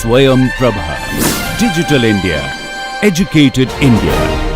Swayam Prabha. Digital India. Educated India.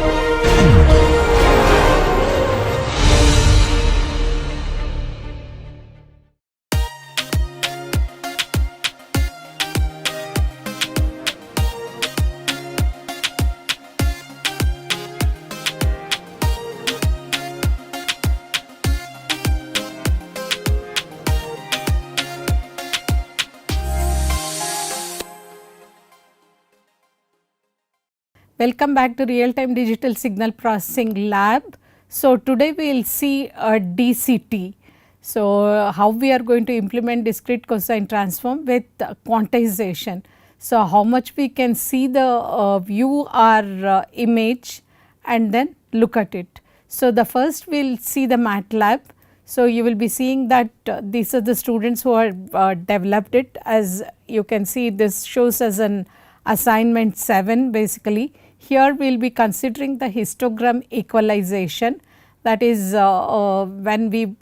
Welcome back to Real Time Digital Signal Processing Lab. So, today we will see a DCT. So, how we are going to implement discrete cosine transform with quantization. So, how much we can see the view our image and then look at it. So, the first we will see the MATLAB. So, you will be seeing that these are the students who are developed it. As you can see, this shows as an assignment 7 basically. Here we will be considering the histogram equalization, that is when we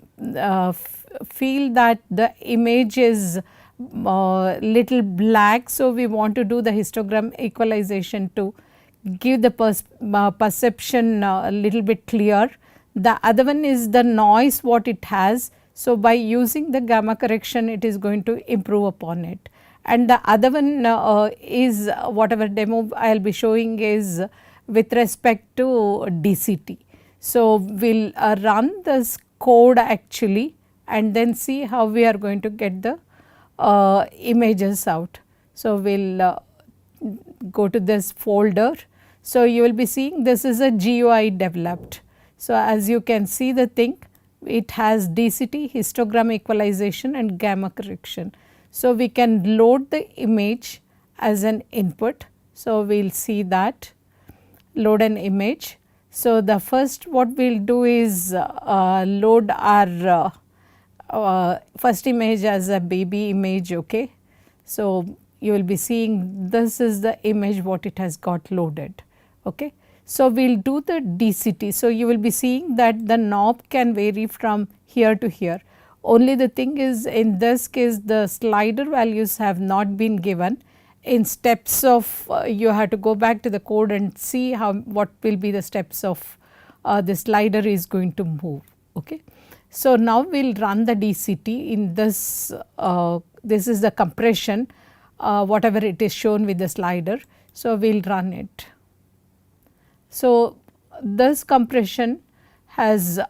feel that the image is little black. So, we want to do the histogram equalization to give the perception a little bit clear. The other one is the noise what it has. So, by using the gamma correction it is going to improve upon it. And the other one is whatever demo I will be showing is with respect to DCT. So, we will run this code actually and then see how we are going to get the images out. So, we will go to this folder. So, you will be seeing this is a GUI developed. So, as you can see the thing, it has DCT, histogram equalization and gamma correction. So, we can load the image as an input. So, we will see that load an image. So, the first what we will do is load our first image as a baby image. Okay. So, you will be seeing this is the image what it has got loaded. Okay. So, we will do the DCT. So, you will be seeing that the knob can vary from here to here. Only the thing is in this case the slider values have not been given. In steps of you have to go back to the code and see how what will be the steps of the slider is going to move. Okay. So, now we will run the DCT in this, this is the compression whatever it is shown with the slider. So, we will run it. So, this compression has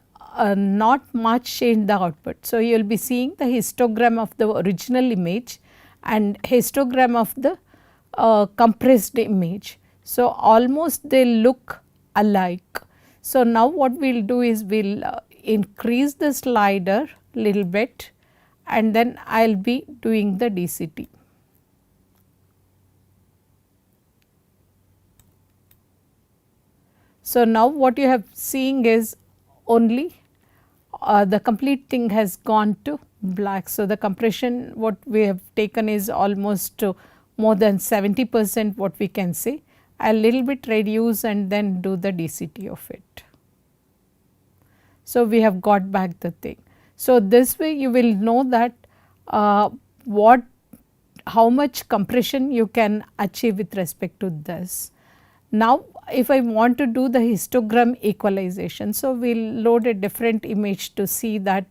not much change the output. So, you will be seeing the histogram of the original image and histogram of the compressed image. So, almost they look alike. So, now what we will do is we will increase the slider little bit and then I will be doing the DCT. So, now what you have seeing is only the complete thing has gone to black. So, the compression what we have taken is almost more than 70% what we can say. A little bit reduce and then do the DCT of it. So, we have got back the thing. So, this way you will know that how much compression you can achieve with respect to this. Now, if I want to do the histogram equalization, so we will load a different image to see that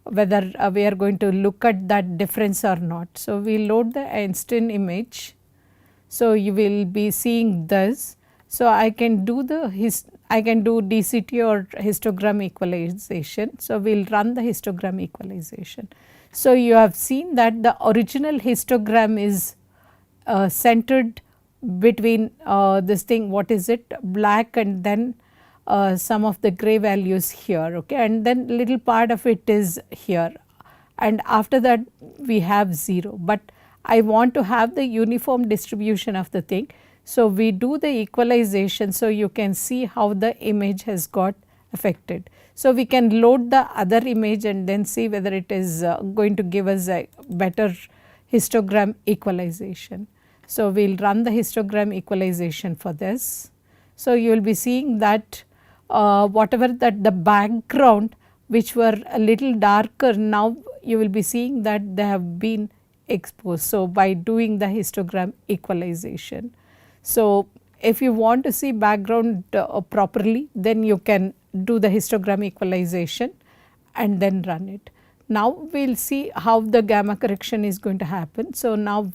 whether we are going to look at that difference or not. So, we load the Einstein image. So, you will be seeing this. So, I can do DCT or histogram equalization. So, we will run the histogram equalization. So, you have seen that the original histogram is centered between this thing, what is it, black and then some of the gray values here, okay, and then little part of it is here and after that we have 0, but I want to have the uniform distribution of the thing. So, we do the equalization. So, you can see how the image has got affected. So, we can load the other image and then see whether it is going to give us a better histogram equalization. So, we will run the histogram equalization for this. So, you will be seeing that whatever that the background which were a little darker, now you will be seeing that they have been exposed. So, by doing the histogram equalization. So, if you want to see background properly, then you can do the histogram equalization and then run it. Now, we will see how the gamma correction is going to happen. So, now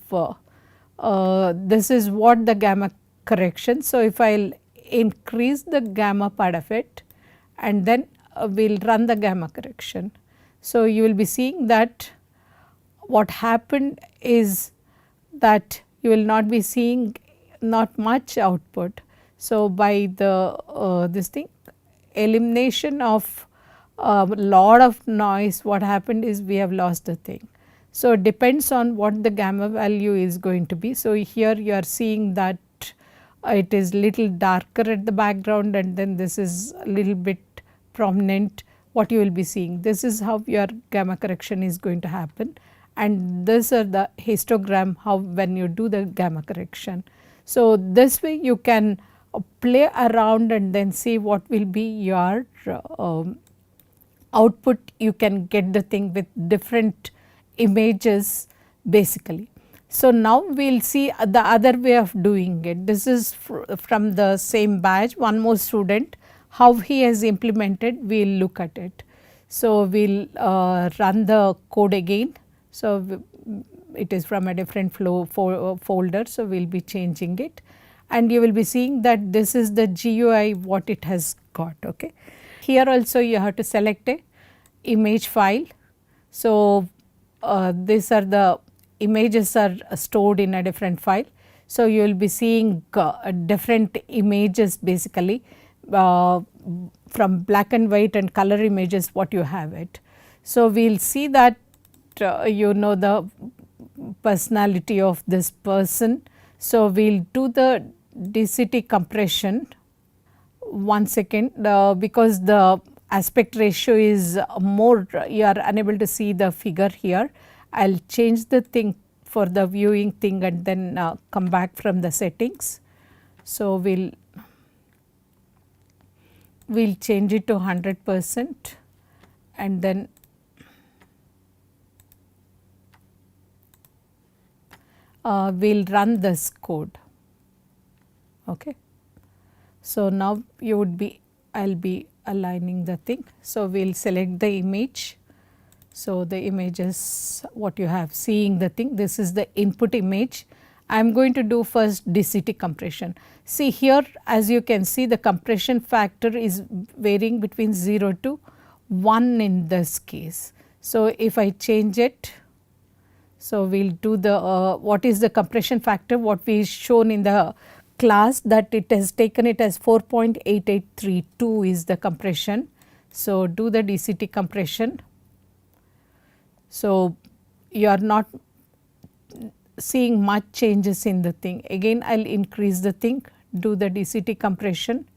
this is what the gamma correction. So, if I will increase the gamma part of it and then we will run the gamma correction. So, you will be seeing that what happened is that you will not be seeing not much output. So, by the this thing elimination of a lot of noise, what happened is we have lost the thing. So, it depends on what the gamma value is going to be. So, here you are seeing that it is little darker at the background and then this is a little bit prominent what you will be seeing. This is how your gamma correction is going to happen and these are the histogram how when you do the gamma correction. So, this way you can play around and then see what will be your output. You can get the thing with different images basically. So, now we will see the other way of doing it. This is from the same batch, one more student, how he has implemented, we will look at it. So, we will run the code again. So, it is from a different folder. So, we will be changing it and you will be seeing that this is the GUI what it has got. Okay. Here also you have to select a image file. So, these are the images are stored in a different file. So, you will be seeing different images basically from black and white and color images what you have it. So, we will see that you know the personality of this person. So, we will do the DCT compression. One second, because the aspect ratio is more, you are unable to see the figure here. I will change the thing for the viewing thing and then come back from the settings. So, we will change it to 100% and then we will run this code. Okay. So, now you would be, I will be aligning the thing. So, we will select the image. So, the image is what you have seeing the thing, this is the input image. I am going to do first DCT compression. See here as you can see the compression factor is varying between 0 to 1 in this case. So, if I change it, so we will do the what is the compression factor what we shown in the class that it has taken it as 4.8832 is the compression. So, do the DCT compression. So, you are not seeing much changes in the thing. Again I will increase the thing, do the DCT compression.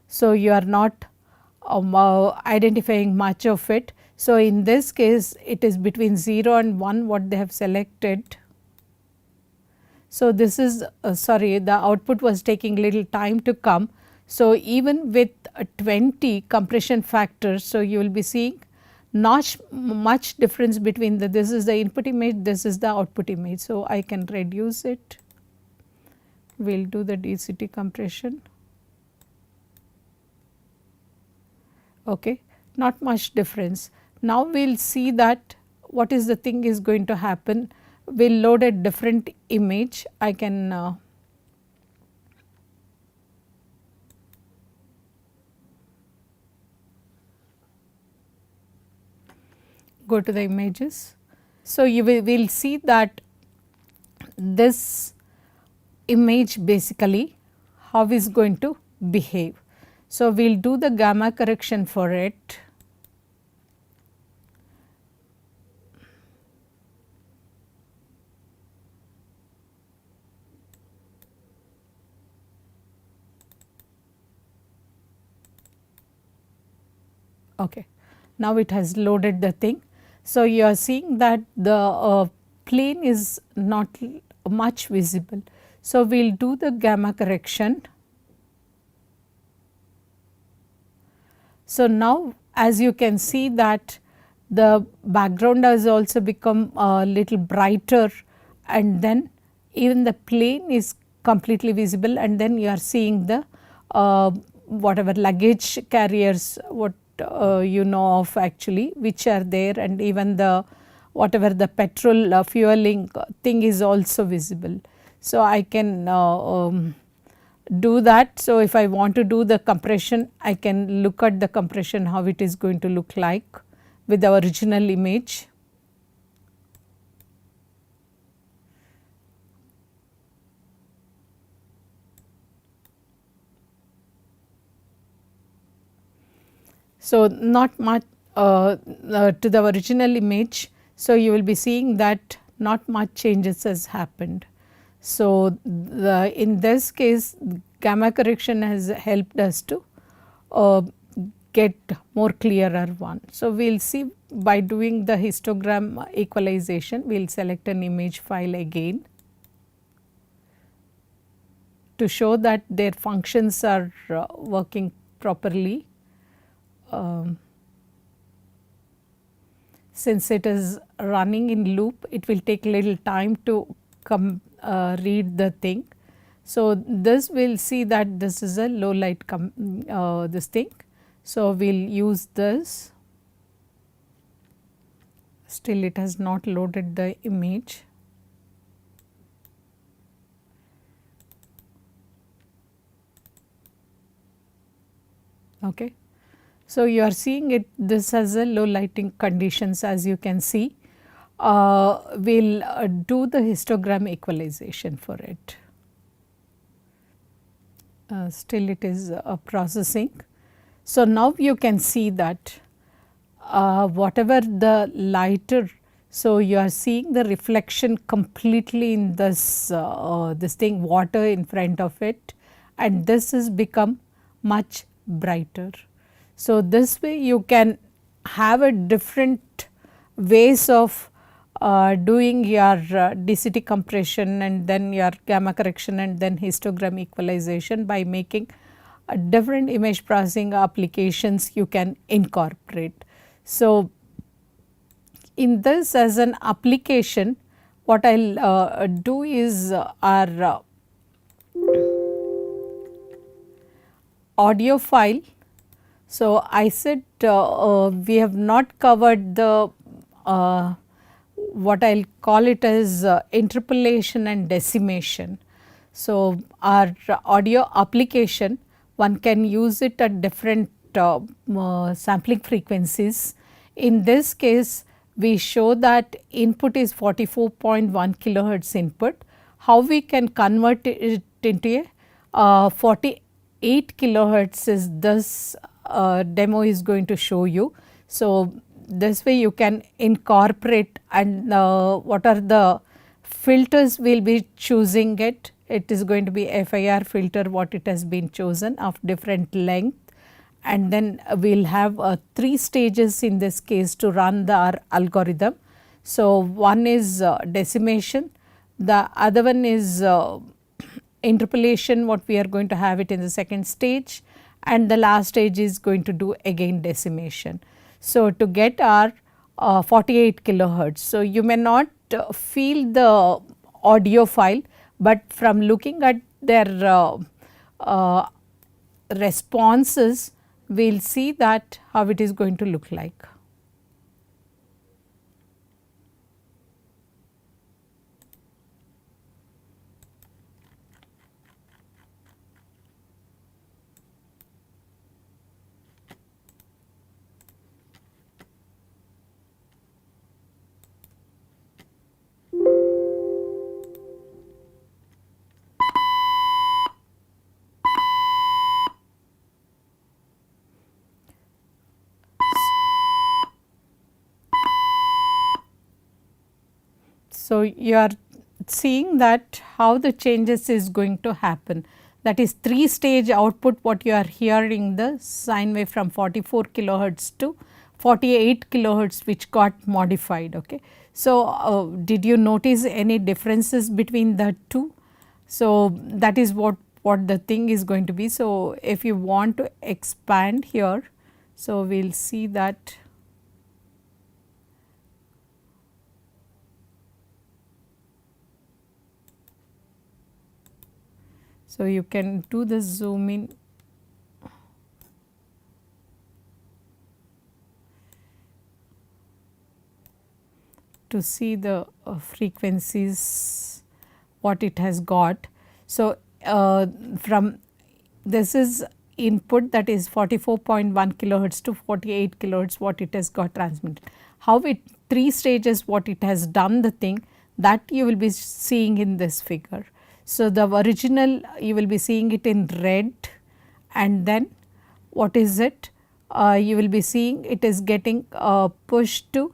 So, you are not identifying much of it. So, in this case it is between 0 and 1 what they have selected. So, this is sorry the output was taking little time to come. So, even with 20 compression factors, so you will be seeing not much difference between the this is the input image, this is the output image. So, I can reduce it, we will do the DCT compression. Okay. Not much difference. Now, we will see that what is the thing is going to happen. We will load a different image. I can go to the images. So, you will see that this image basically how is going to behave. So, we will do the gamma correction for it. Okay. Now, it has loaded the thing. So, you are seeing that the plane is not much visible. So, we will do the gamma correction. So, now as you can see that the background has also become a little brighter, and then even the plane is completely visible, and then you are seeing the whatever luggage carriers, what you know of actually, which are there, and even the whatever the petrol fueling thing is also visible. So, I can do that. So, if I want to do the compression, I can look at the compression how it is going to look like with the original image. So, not much to the original image. So, you will be seeing that not much changes has happened. So, in this case gamma correction has helped us to get more clearer one. So, we will see by doing the histogram equalization, we will select an image file again to show that their functions are working properly. Since it is running in loop, it will take little time to come read the thing. So, this we will see that this is a low light this thing. So, we will use this. Still it has not loaded the image. Okay. So, you are seeing it, this has a low lighting conditions, as you can see. We will do the histogram equalization for it. Still it is processing. So, now you can see that whatever the lighter, so you are seeing the reflection completely in this this thing, water in front of it, and this has become much brighter. So, this way you can have a different ways of doing your DCT compression and then your gamma correction and then histogram equalization by making different image processing applications you can incorporate. So, in this as an application, what I will do is our audio file. So, I said we have not covered the what I will call it as interpolation and decimation. So, our audio application, one can use it at different sampling frequencies. In this case, we show that input is 44.1 kilohertz input. How we can convert it into a 48 kilohertz is this demo is going to show you. So, this way you can incorporate, and what are the filters we will be choosing it. It is going to be FIR filter, what it has been chosen of different length, and then we will have 3 stages in this case to run our algorithm. So, one is decimation, the other one is interpolation, what we are going to have it in the second stage, and the last stage is going to do again decimation. So, to get our 48 kilohertz. So, you may not feel the audio file, but from looking at their responses, we will see that how it is going to look like. So, you are seeing that how the changes is going to happen, that is 3 stage output, what you are hearing the sine wave from 44 kilohertz to 48 kilohertz, which got modified. Okay. So, did you notice any differences between the two? So, that is what the thing is going to be. So, if you want to expand here, so we will see that. So, you can do the zoom in to see the frequencies what it has got. So, from this is input, that is 44.1 kilohertz to 48 kilohertz what it has got transmitted. How it 3 stages what it has done the thing, that you will be seeing in this figure. So, the original you will be seeing it in red, and then what is it, you will be seeing it is getting pushed to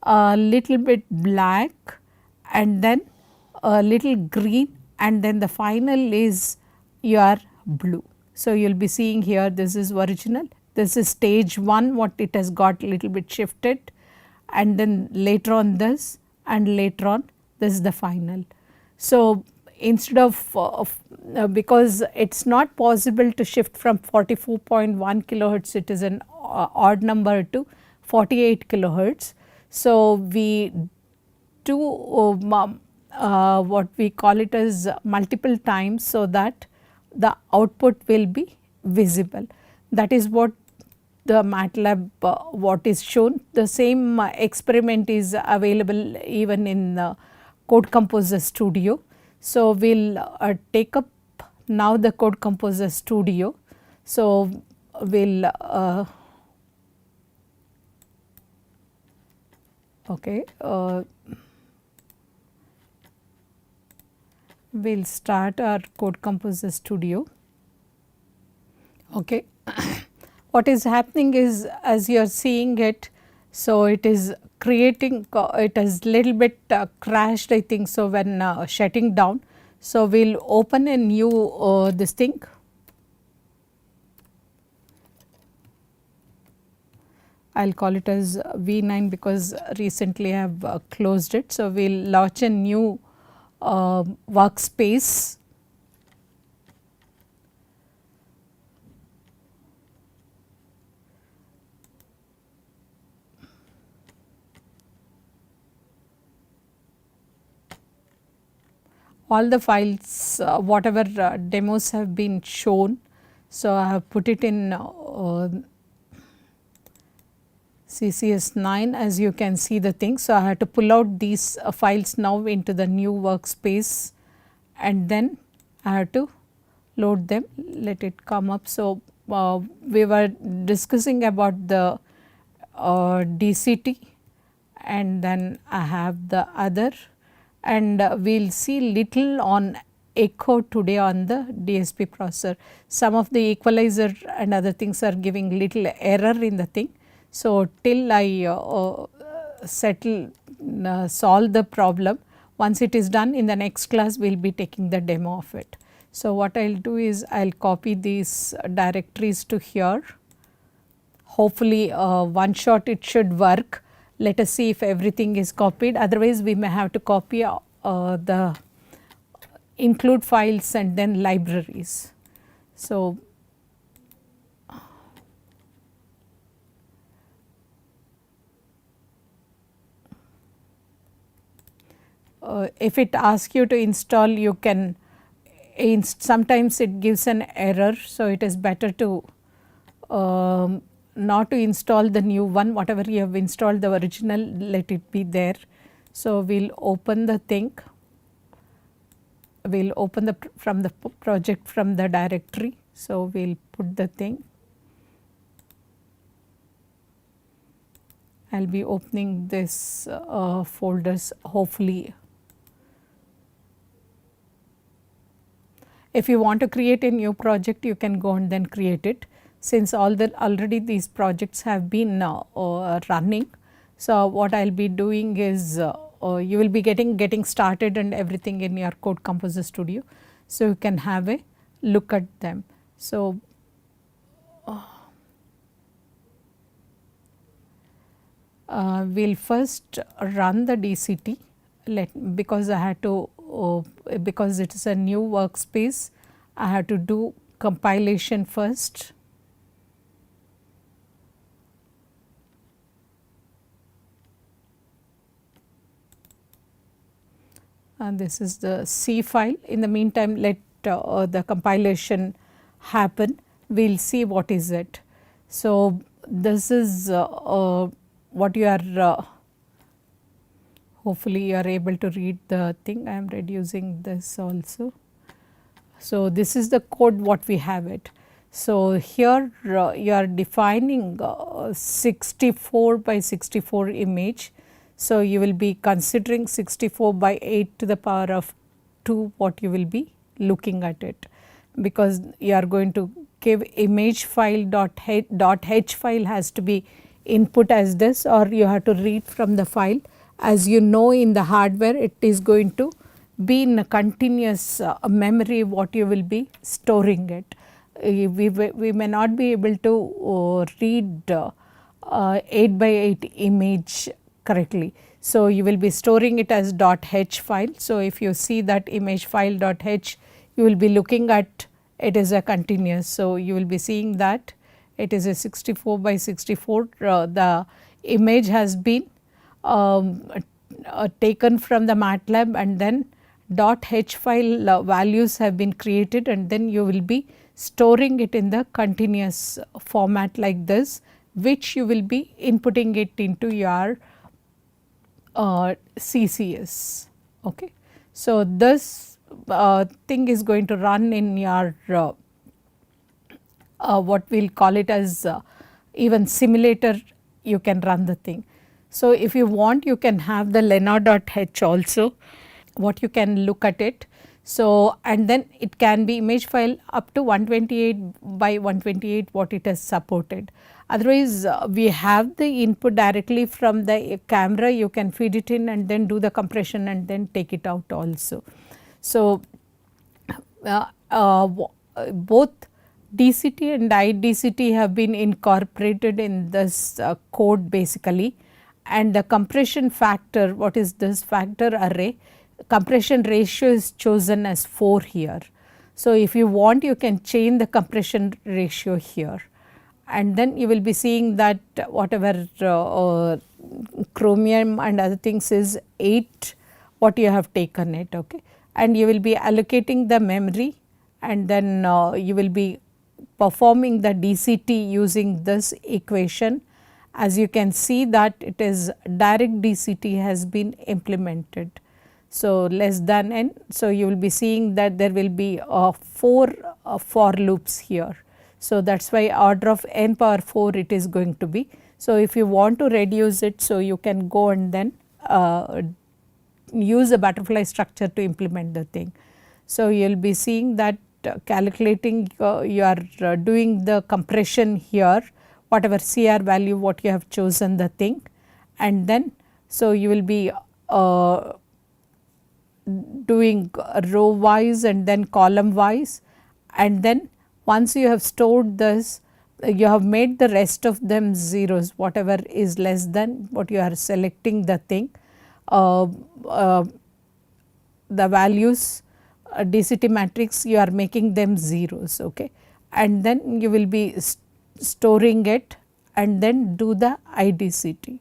a little bit black, and then a little green, and then the final is your blue. So, you will be seeing here this is original, this is stage 1 what it has got little bit shifted, and then later on this, and later on this is the final. So, instead of because it is not possible to shift from 44.1 kilohertz, it is an odd number, to 48 kilohertz. So, we do what we call it as multiple times, so that the output will be visible. That is what the MATLAB what is shown. The same experiment is available even in Code Composer Studio. So, we will take up now the Code Composer Studio. So, we will okay, we will start our Code Composer Studio. Okay. What is happening is, as you are seeing it, so it is creating, it has little bit crashed I think. So, when shutting down, so we will open a new this thing. I will call it as V9 because recently I have closed it. So, we will launch a new workspace. All the files whatever demos have been shown. So, I have put it in CCS9, as you can see the thing. So, I have to pull out these files now into the new workspace, and then I have to load them, let it come up. So, we were discussing about the DCT, and then I have the other, and we will see little on echo today on the DSP processor. Some of the equalizer and other things are giving little error in the thing. So, till I solve the problem, once it is done, in the next class we will be taking the demo of it. So, what I will do is I will copy these directories to here. Hopefully, one shot it should work. Let us see if everything is copied, otherwise we may have to copy the include files and then libraries. So, if it asks you to install, you can sometimes it gives an error. So, it is better to not to install the new one, whatever you have installed the original, let it be there. So, we will open the thing, we will open the from the project from the directory. So, we will put the thing, I will be opening this folders hopefully. If you want to create a new project, you can go and then create it, since already these projects have been running. So, what I will be doing is you will be getting started and everything in your Code Composer Studio. So, you can have a look at them. So, we will first run the DCT, because I had to because it is a new workspace, I have to do compilation first. And this is the C file. In the meantime, let the compilation happen, we will see what is it. So, this is what you are hopefully you are able to read the thing. I am reducing this also. So, this is the code what we have it. So, here you are defining 64 by 64 image. So, you will be considering 64 by 8 to the power of 2 what you will be looking at it, because you are going to give image file dot h file has to be input as this, or you have to read from the file. As you know, in the hardware it is going to be in a continuous memory what you will be storing it. We may not be able to read 8 by 8 image correctly. So, you will be storing it as .h file. So, if you see that image file .h, you will be looking at it is a continuous. So, you will be seeing that it is a 64 by 64, the image has been taken from the MATLAB, and then .h file values have been created, and then you will be storing it in the continuous format like this, which you will be inputting it into your CCS. Okay. So, this thing is going to run in your what we will call it as even simulator, you can run the thing. So, if you want, you can have the lena.h also, what you can look at it. So, and then it can be image file up to 128 by 128 what it has supported. Otherwise, we have the input directly from the camera, you can feed it in and then do the compression and then take it out also. So, both DCT and IDCT have been incorporated in this code basically, and the compression factor, what is this factor array, compression ratio is chosen as 4 here. So, if you want, you can change the compression ratio here, and then you will be seeing that whatever chromium and other things is 8 what you have taken it, okay, and you will be allocating the memory, and then you will be performing the DCT using this equation. As you can see that it is direct DCT has been implemented. So, less than n. So, you will be seeing that there will be 4 for loops here. So, that is why order of n power 4 it is going to be. So, if you want to reduce it, so you can go and then use a butterfly structure to implement the thing. So, you will be seeing that calculating you are doing the compression here, whatever CR value what you have chosen the thing, and then so you will be doing row wise and then column wise, and then once you have stored this, you have made the rest of them zeros, whatever is less than what you are selecting the thing, the values DCT matrix you are making them zeros, okay, and then you will be storing it and then do the IDCT.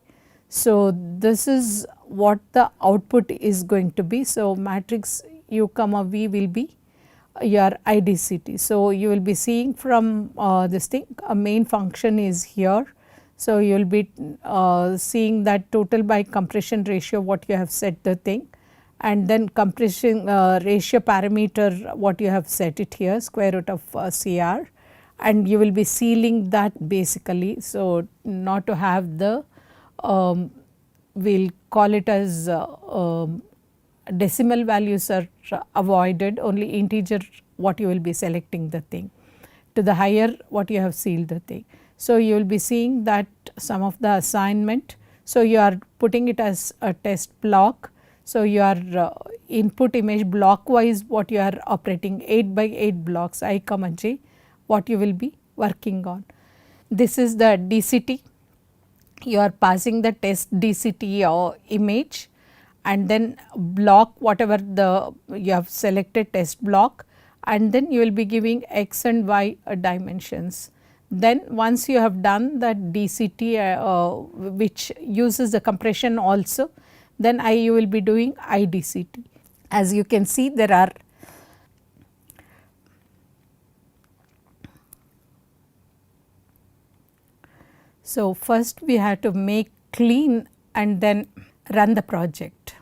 So, this is what the output is going to be. So, matrix u comma v will be your IDCT. So, you will be seeing from this thing a main function is here. So, you will be seeing that total by compression ratio what you have set the thing, and then compression ratio parameter what you have set it here, square root of CR, and you will be sealing that basically. So, not to have the we will call it as decimal values are avoided, only integer what you will be selecting the thing, to the higher what you have sealed the thing. So, you will be seeing that some of the assignment. So, you are putting it as a test block. So, you are input image block wise what you are operating 8 by 8 blocks I comma j what you will be working on. This is the DCT, you are passing the test DCT or image, and then block whatever the you have selected test block, and then you will be giving x and y dimensions. Then once you have done that DCT which uses the compression also, then you will be doing IDCT. As you can see, there are So, first we have to make clean and then run the project.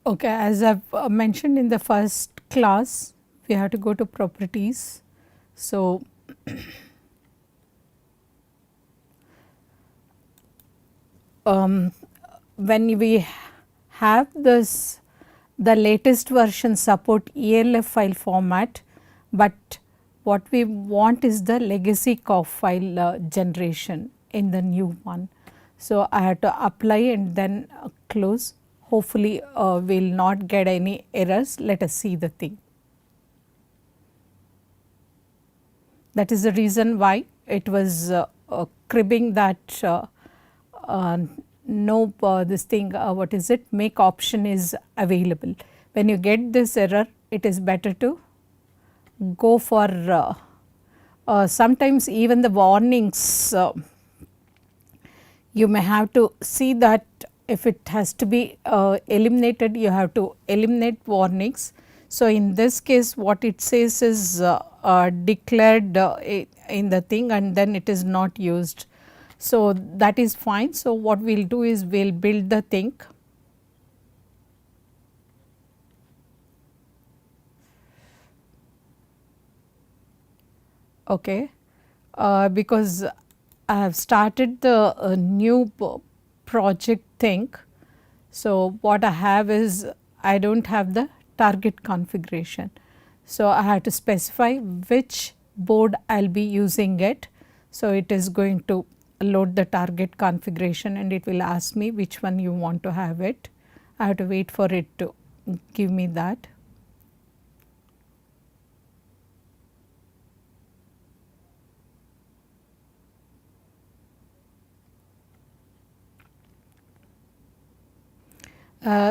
Okay, as I have mentioned in the first class, we have to go to properties. So, when we have this, the latest version support ELF file format, but what we want is the legacy COF file generation in the new one. So, I have to apply and then close. Hopefully, we will not get any errors. Let us see the thing. That is the reason why it was cribbing that no this thing what is it, make option is available. When you get this error, it is better to go for sometimes even the warnings you may have to see that if it has to be eliminated, you have to eliminate warnings. So, in this case what it says is declared in the thing and then it is not used. So, that is fine. So, what we will do is we will build the thing. Okay. Because I have started the new project thing. So, what I have is I do not have the target configuration. So, I have to specify which board I will be using it. So, it is going to load the target configuration and it will ask me which one you want to have it. I have to wait for it to give me that.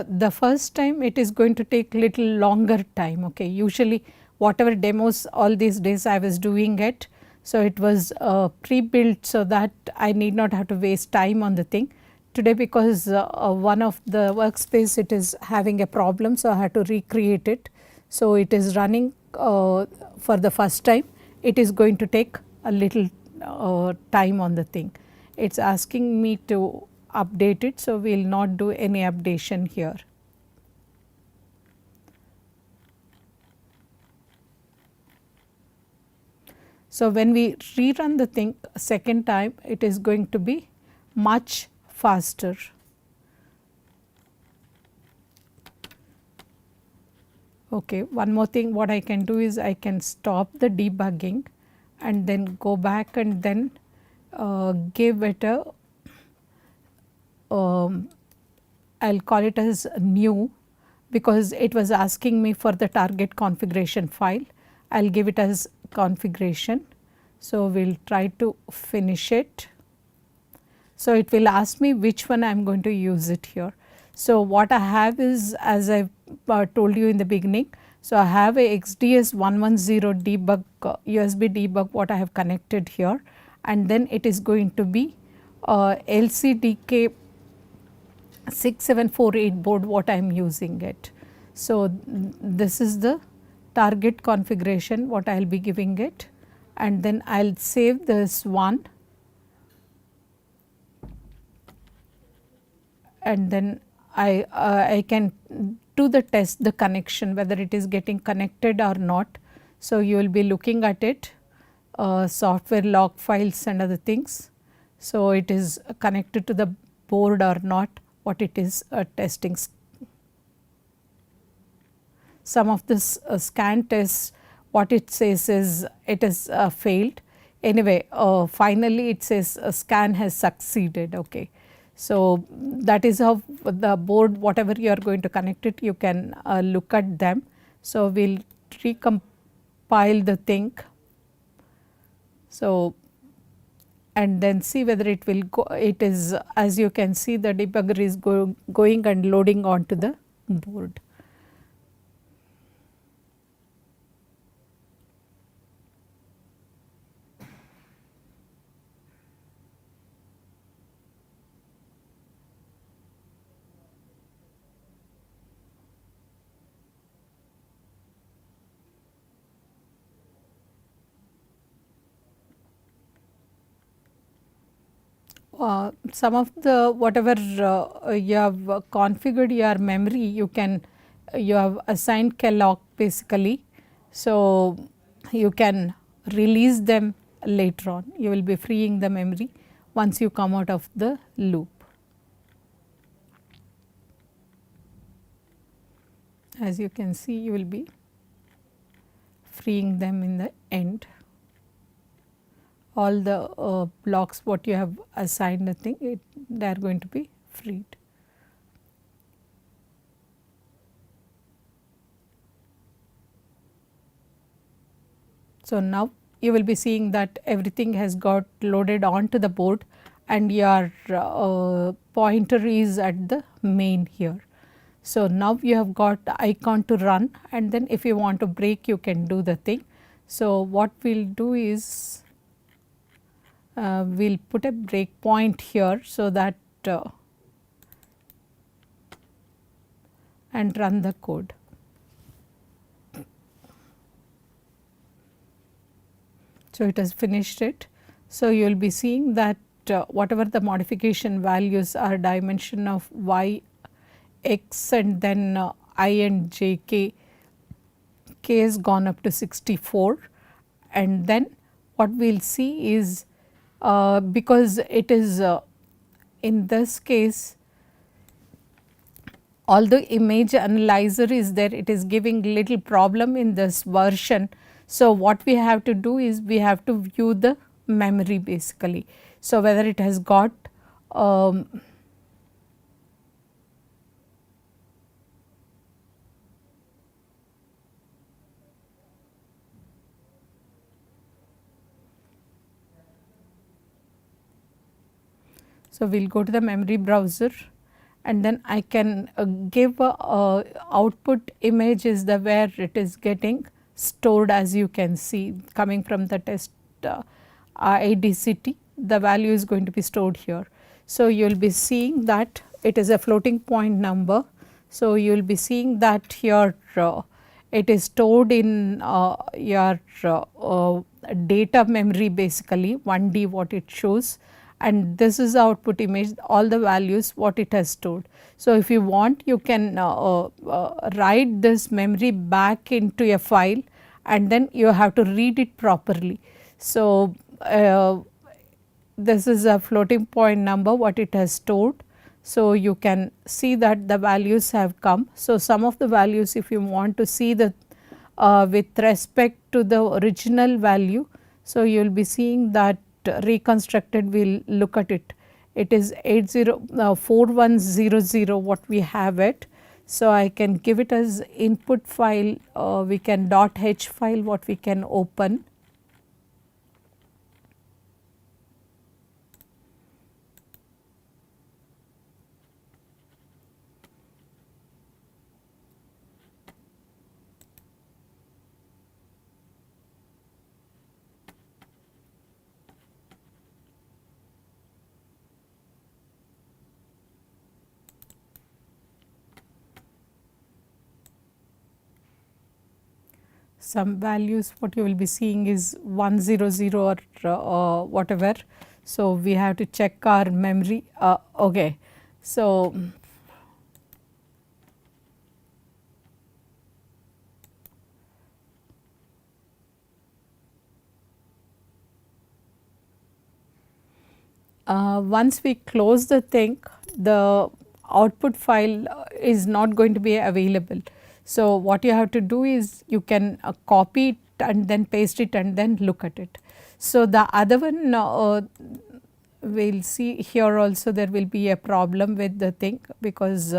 The first time it is going to take little longer time. Okay. Usually whatever demos all these days I was doing it. So, it was pre-built so that I need not have to waste time on the thing. Today because one of the workspace it is having a problem. So, I had to recreate it. So, it is running for the first time. It is going to take a little time on the thing. It is asking me to update it. So, we will not do any updation here. So, when we rerun the thing second time, it is going to be much faster. Okay. One more thing what I can do is I can stop the debugging and then go back and then give it a I will call it as new, because it was asking me for the target configuration file. I will give it as configuration. So, we will try to finish it. So, it will ask me which one I am going to use it here. So, what I have is, as I told you in the beginning, so I have a XDS 110 debug USB debug what I have connected here, and then it is going to be LCDK 6748 board what I am using it. So, this is the target configuration what I will be giving it, and then I will save this one and then I can do the test the connection whether it is getting connected or not. So, you will be looking at it software log files and other things. So, it is connected to the board or not, what it is testing. some of this scan tests, what it says is it is failed. Anyway, finally it says a scan has succeeded. Okay. So, that is how the board, whatever you are going to connect it, you can look at them. So, we will recompile the thing. So, and then see whether it will go, it is, as you can see, the debugger is going and loading onto the board. Some of the whatever you have configured your memory, you can you have assigned Kellogg basically. So, you can release them later on, you will be freeing the memory once you come out of the loop. As you can see, you will be freeing them in the end. All the blocks what you have assigned the thing, they are going to be freed. So, now you will be seeing that everything has got loaded onto the board and your pointer is at the main here. So, now you have got the icon to run, and then if you want to break, you can do the thing. So, what we will do is we will put a breakpoint here, so that and run the code. So, it has finished it. So, you will be seeing that whatever the modification values are dimension of y, x, and then I and j, k has gone up to 64, and then what we will see is because it is in this case, although image analyzer is there, it is giving little problem in this version. So, what we have to do is we have to view the memory basically. So, whether it has got so, we will go to the memory browser, and then I can give output image is the where it is getting stored, as you can see coming from the test IDCT, the value is going to be stored here. So, you will be seeing that it is a floating point number. So, you will be seeing that here it is stored in your data memory basically 1D what it shows, and this is the output image, all the values what it has stored. So, if you want, you can write this memory back into a file, and then you have to read it properly. So, this is a floating point number what it has stored. So, you can see that the values have come. So, some of the values, if you want to see the with respect to the original value, so you will be seeing that reconstructed, we will look at it. It is 4100 what we have it. So, I can give it as input file, we can .h file what we can open. Some values what you will be seeing is 100 or whatever. So, we have to check our memory. Okay. So, once we close the thing, the output file is not going to be available. So, what you have to do is you can copy it and then paste it and then look at it. So, the other one we will see here also there will be a problem with the thing, because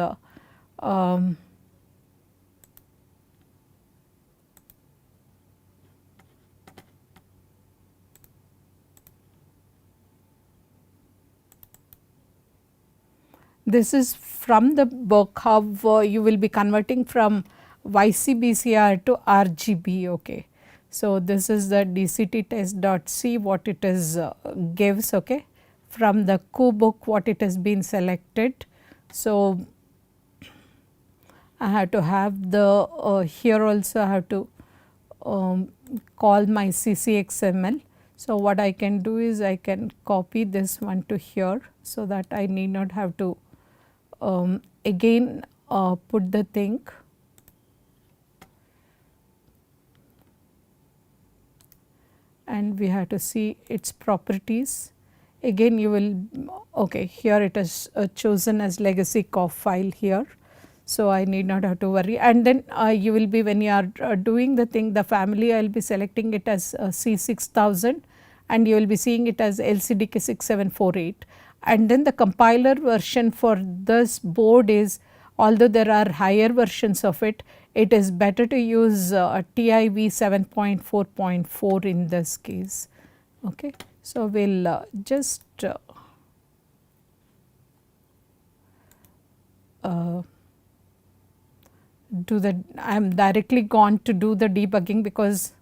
this is from the book how you will be converting from YCBCR to RGB. Okay. So, this is the DCT test.c what it is gives, okay, from the Q book what it has been selected. So, I have to have the here also I have to call my CCXML. So, what I can do is I can copy this one to here, so that I need not have to again put the thing. And we have to see its properties. Again you will, okay, here it is chosen as legacy COF file here. So, I need not have to worry, and then you will be, when you are doing the thing, the family I will be selecting it as C6000, and you will be seeing it as LCDK 6748, and then the compiler version for this board is, although there are higher versions of it, it is better to use TIV 7.4.4 in this case. Okay. So, we will just do the, I am directly gone to do the debugging, because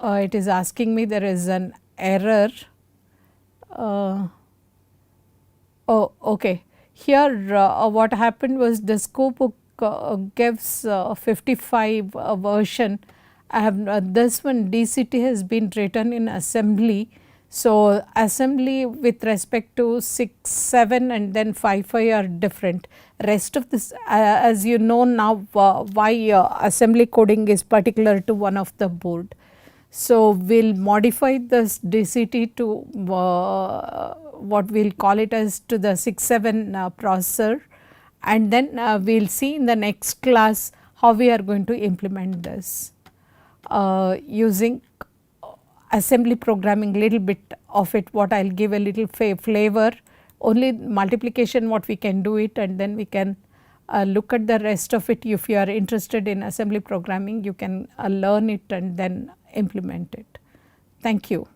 it is asking me there is an error. Oh, okay. Here what happened was the scope book gives 55 version. I have this one DCT has been written in assembly. So, assembly with respect to 6, 7 and then 5, 5 are different. Rest of this as you know now why assembly coding is particular to one of the board. So, we will modify this DCT to what we will call it as to the 6-7 processor, and then we will see in the next class how we are going to implement this using assembly programming, little bit of it, what I will give a little flavor, only multiplication what we can do it, and then we can look at the rest of it. If you are interested in assembly programming, you can learn it and then implement it. Thank you.